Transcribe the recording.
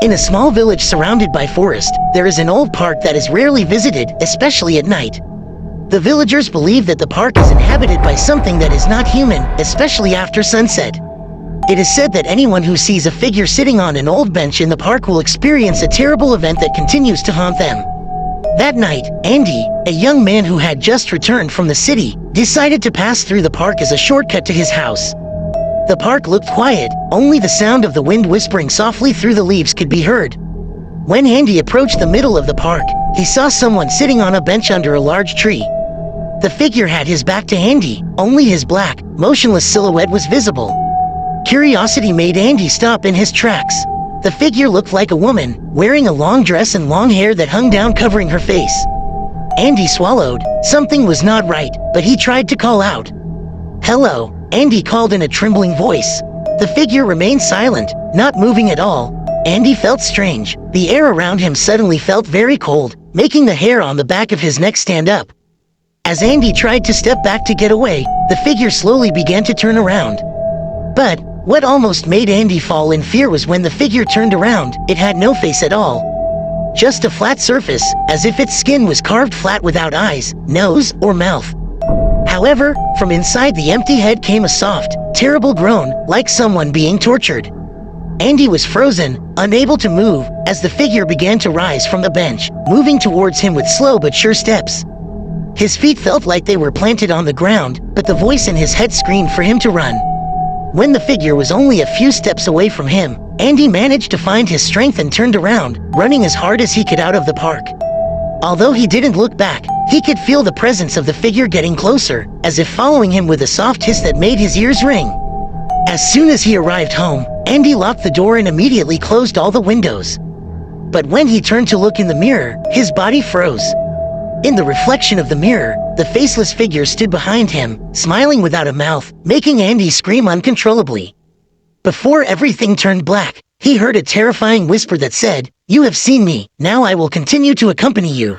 In a small village surrounded by forest, there is an old park that is rarely visited, especially at night. The villagers believe that the park is inhabited by something that is not human, especially after sunset. It is said that anyone who sees a figure sitting on an old bench in the park will experience a terrible event that continues to haunt them. That night, Andy, a young man who had just returned from the city, decided to pass through the park as a shortcut to his house. The park looked quiet, only the sound of the wind whispering softly through the leaves could be heard. When Andy approached the middle of the park, he saw someone sitting on a bench under a large tree. The figure had his back to Andy, only his black, motionless silhouette was visible. Curiosity made Andy stop in his tracks. The figure looked like a woman, wearing a long dress and long hair that hung down covering her face. Andy swallowed. Something was not right, but he tried to call out. "Hello," Andy called in a trembling voice. The figure remained silent, not moving at all. Andy felt strange. The air around him suddenly felt very cold, making the hair on the back of his neck stand up. As Andy tried to step back to get away, the figure slowly began to turn around. But what almost made Andy fall in fear was when the figure turned around, it had no face at all. Just a flat surface, as if its skin was carved flat without eyes, nose, or mouth. However, from inside the empty head came a soft, terrible groan, like someone being tortured. Andy was frozen, unable to move, as the figure began to rise from the bench, moving towards him with slow but sure steps. His feet felt like they were planted on the ground, but the voice in his head screamed for him to run. When the figure was only a few steps away from him, Andy managed to find his strength and turned around, running as hard as he could out of the park. Although he didn't look back, he could feel the presence of the figure getting closer, as if following him with a soft hiss that made his ears ring. As soon as he arrived home, Andy locked the door and immediately closed all the windows. But when he turned to look in the mirror, his body froze. In the reflection of the mirror, the faceless figure stood behind him, smiling without a mouth, making Andy scream uncontrollably. Before everything turned black, he heard a terrifying whisper that said, "You have seen me, now I will continue to accompany you."